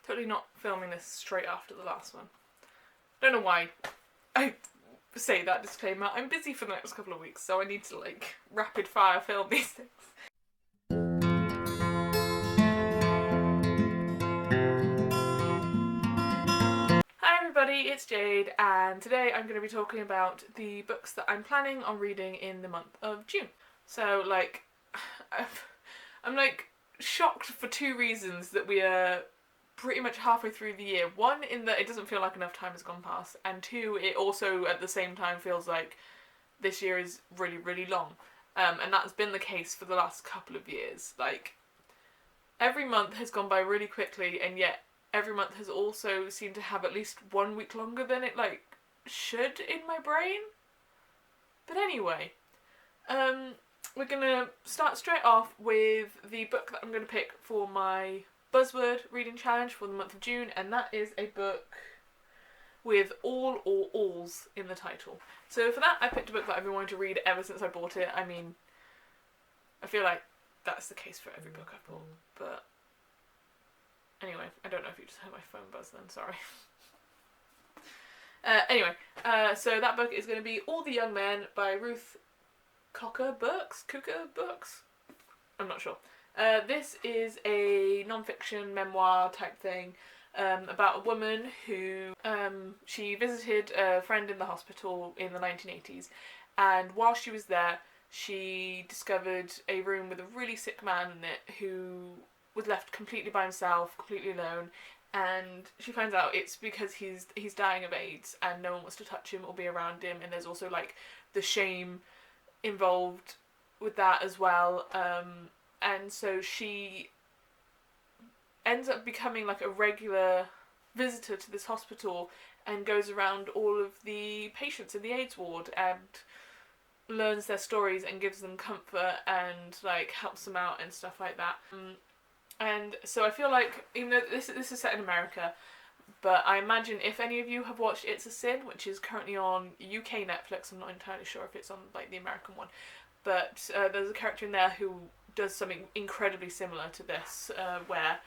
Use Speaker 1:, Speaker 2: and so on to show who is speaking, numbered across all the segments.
Speaker 1: Totally not filming this straight after the last one. Don't know why I say that disclaimer. I'm busy for the next couple of weeks, so I need to like rapid fire film these things. Hi everybody, it's Jade, and today I'm going to be talking about the books that I'm planning on reading in the month of June. So like, I'm like shocked for two reasons that we are pretty much halfway through the year. One, in that it doesn't feel like enough time has gone past, and two, it also at the same time feels like this year is really, really long. And that's been the case for the last couple of years. Like, every month has gone by really quickly, and yet every month has also seemed to have at least 1 week longer than it like should in my brain. But anyway, we're gonna start straight off with the book that I'm gonna pick for my Buzzword reading challenge for the month of June, and that is a book with all or alls in the title. So for that, I picked a book that I've been wanting to read ever since I bought it. I mean, I feel like that's the case for every book I've bought, but anyway, I don't know if you just heard my phone buzz then, sorry. Anyway, so that book is going to be All the Young Men by Ruth Cocker Burks? I'm not sure. This is a non-fiction memoir type thing about a woman who she visited a friend in the hospital in the 1980s, and while she was there she discovered a room with a really sick man in it who was left completely by himself, completely alone, and she finds out it's because he's dying of AIDS and no one wants to touch him or be around him, and there's also like the shame involved with that as well. And so she ends up becoming like a regular visitor to this hospital and goes around all of the patients in the AIDS ward and learns their stories and gives them comfort and like helps them out and stuff like that. And so I feel like, even though this is set in America, but I imagine if any of you have watched It's a Sin, which is currently on UK Netflix, I'm not entirely sure if it's on like the American one, but there's a character in there who does something incredibly similar to this, where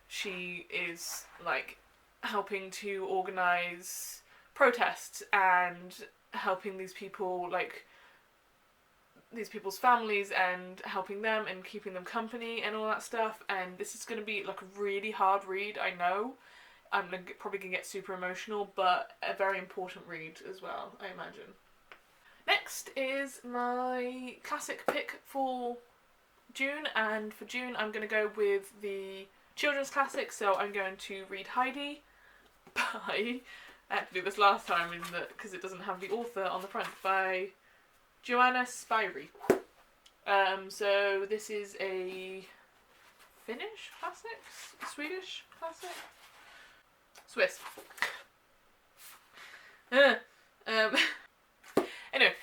Speaker 1: she is like helping to organise protests and helping these people, like these people's families, and helping them and keeping them company and all that stuff. And this is going to be like a really hard read, I know. I'm probably going to get super emotional, but a very important read as well, I imagine. Next is my classic pick for June, and for June I'm going to go with the children's classic, so I'm going to read Heidi by, I had to do this last time because it doesn't have the author on the front, by Joanna Spyri. So this is a Finnish classic? Swedish classic? Swiss. Anyway,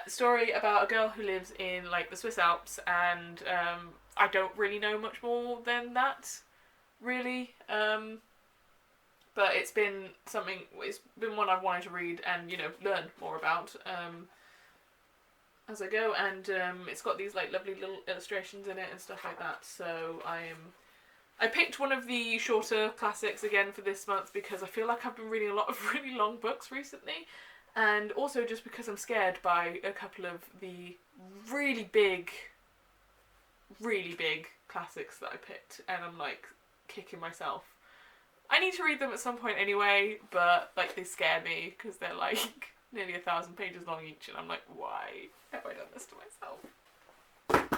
Speaker 1: story about a girl who lives in like the Swiss Alps, and I don't really know much more than that, really. But it's been one I've wanted to read and, you know, learn more about as I go, and it's got these like lovely little illustrations in it and stuff like that. So I picked one of the shorter classics again for this month because I feel like I've been reading a lot of really long books recently, and also just because I'm scared by a couple of the really big classics that I picked, and I'm like kicking myself. I need to read them at some point anyway, but like they scare me because they're like nearly 1,000 pages long each, and I'm like, why have I done this to myself?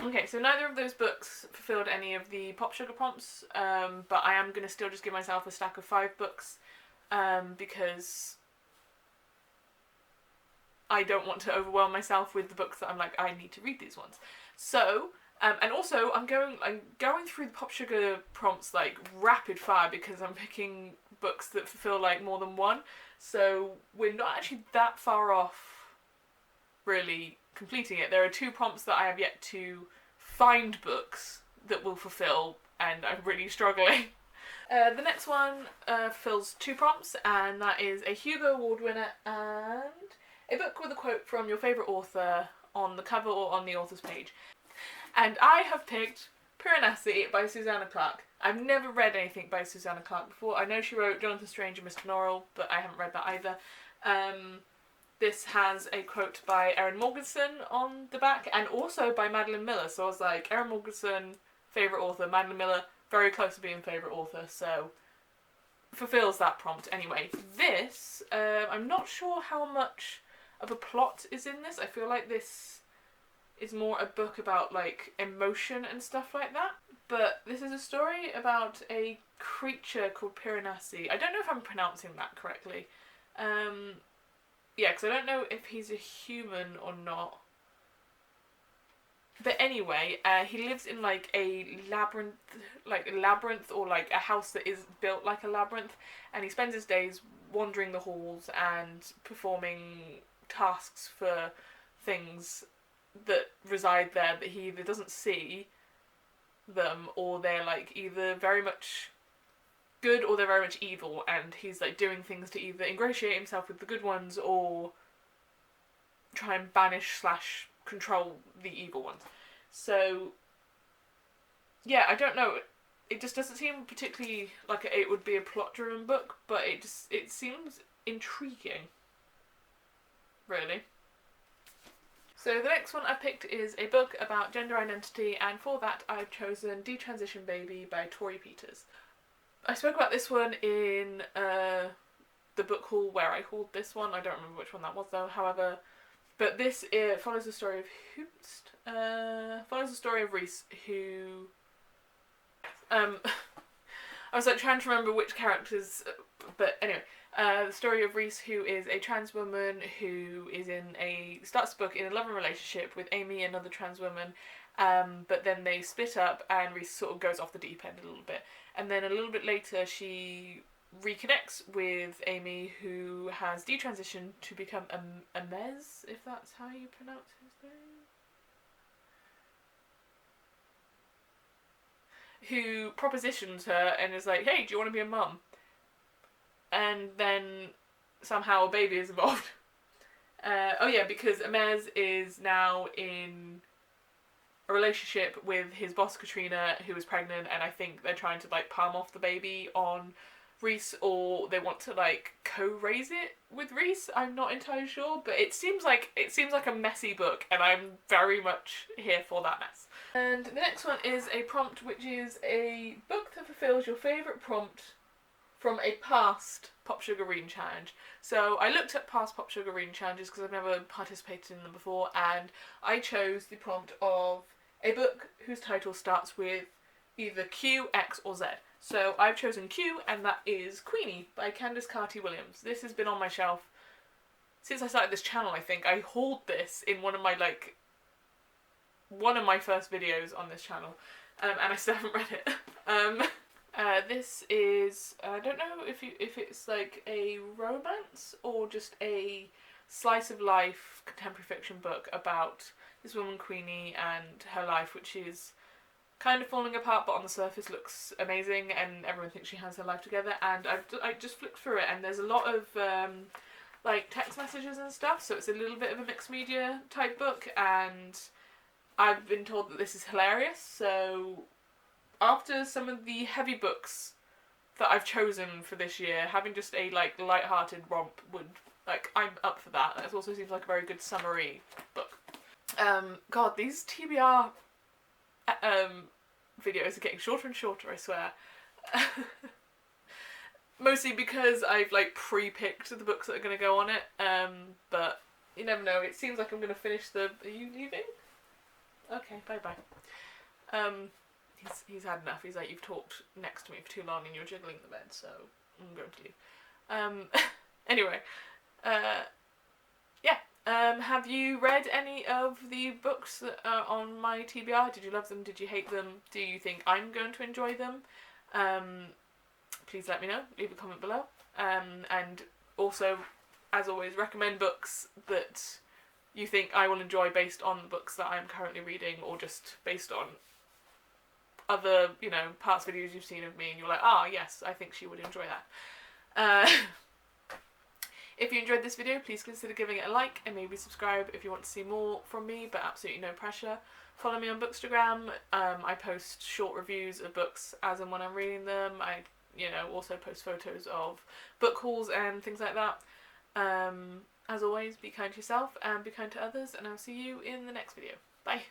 Speaker 1: Okay, so neither of those books fulfilled any of the Pop Sugar prompts, but I am going to still just give myself a stack of 5 books, because I don't want to overwhelm myself with the books that I'm like, I need to read these ones. So, and also I'm going through the Pop Sugar prompts like rapid fire because I'm picking books that fulfill like more than one. So we're not actually that far off really completing it. There are 2 prompts that I have yet to find books that will fulfill, and I'm really struggling. The next one fulfills 2 prompts, and that is a Hugo Award winner and a book with a quote from your favourite author on the cover or on the author's page. And I have picked Piranesi by Susanna Clarke. I've never read anything by Susanna Clarke before. I know she wrote Jonathan Strange and Mr. Norrell, but I haven't read that either. This has a quote by Erin Morgenson on the back, and also by Madeline Miller. So I was like, Erin Morgenson, favourite author. Madeline Miller, very close to being favourite author. So fulfills that prompt. Anyway, this, I'm not sure how much of a plot is in this. I feel like this is more a book about like emotion and stuff like that. But this is a story about a creature called Piranesi. I don't know if I'm pronouncing that correctly. Yeah, because I don't know if he's a human or not. But anyway, he lives in like a labyrinth, or like a house that is built like a labyrinth, and he spends his days wandering the halls and performing tasks for things that reside there that he either doesn't see them, or they're like either very much good or they're very much evil, and he's like doing things to either ingratiate himself with the good ones or try and banish / control the evil ones. So yeah, I don't know, it just doesn't seem particularly like it would be a plot driven book, but it seems intriguing, really. So the next one I picked is a book about gender identity, and for that I've chosen Detransition Baby by Tori Peters. I spoke about this one in the book haul where I hauled this one. I don't remember which one that was though, however. But this follows the story of follows the story of Reese, who I was like trying to remember which characters, but anyway, the story of Reese, who is a trans woman who is starts the book in a loving relationship with Amy, another trans woman, but then they split up and Reese sort of goes off the deep end a little bit, and then a little bit later she reconnects with Amy, who has detransitioned to become a Mez, if that's how you pronounce his name, who propositions her and is like, hey, do you want to be a mum? And then somehow a baby is involved. Oh yeah, because Amez is now in a relationship with his boss Katrina, who is pregnant, and I think they're trying to like palm off the baby on Reese, or they want to like co-raise it with Reese. I'm not entirely sure, but it seems like a messy book, and I'm very much here for that mess. And the next one is a prompt, which is a book that fulfills your favourite prompt from a past Pop Sugar Reading Challenge. So I looked at past Pop Sugar Reading Challenges because I've never participated in them before, and I chose the prompt of a book whose title starts with either Q, X or Z. So I've chosen Q, and that is Queenie by Candice Carty-Williams. This has been on my shelf since I started this channel, I think. I hauled this in one of my first videos on this channel, and I still haven't read it. This is, I don't know if it's like a romance or just a slice of life contemporary fiction book about this woman Queenie and her life, which is kind of falling apart, but on the surface looks amazing, and everyone thinks she has her life together. And I just flipped through it, and there's a lot of like text messages and stuff, so it's a little bit of a mixed media type book, and I've been told that this is hilarious. So after some of the heavy books that I've chosen for this year, having just a like light-hearted romp would, like, I'm up for that. It also seems like a very good summary book. God, these TBR videos are getting shorter and shorter, I swear. Mostly because I've like pre-picked the books that are going to go on it, but you never know. It seems like I'm going to finish the... Are you leaving? Okay, bye-bye. He's had enough. He's like, you've talked next to me for too long and you're jiggling the bed, so I'm going to leave. Anyway, yeah. Have you read any of the books that are on my TBR? Did you love them? Did you hate them? Do you think I'm going to enjoy them? Please let me know. Leave a comment below. And also, as always, recommend books that you think I will enjoy based on the books that I'm currently reading, or just based on other, past videos you've seen of me and you're like, yes, I think she would enjoy that. If you enjoyed this video, please consider giving it a like and maybe subscribe if you want to see more from me, but absolutely no pressure. Follow me on Bookstagram. I post short reviews of books as and when I'm reading them. I, also post photos of book hauls and things like that. As always, be kind to yourself and be kind to others, and I'll see you in the next video. Bye.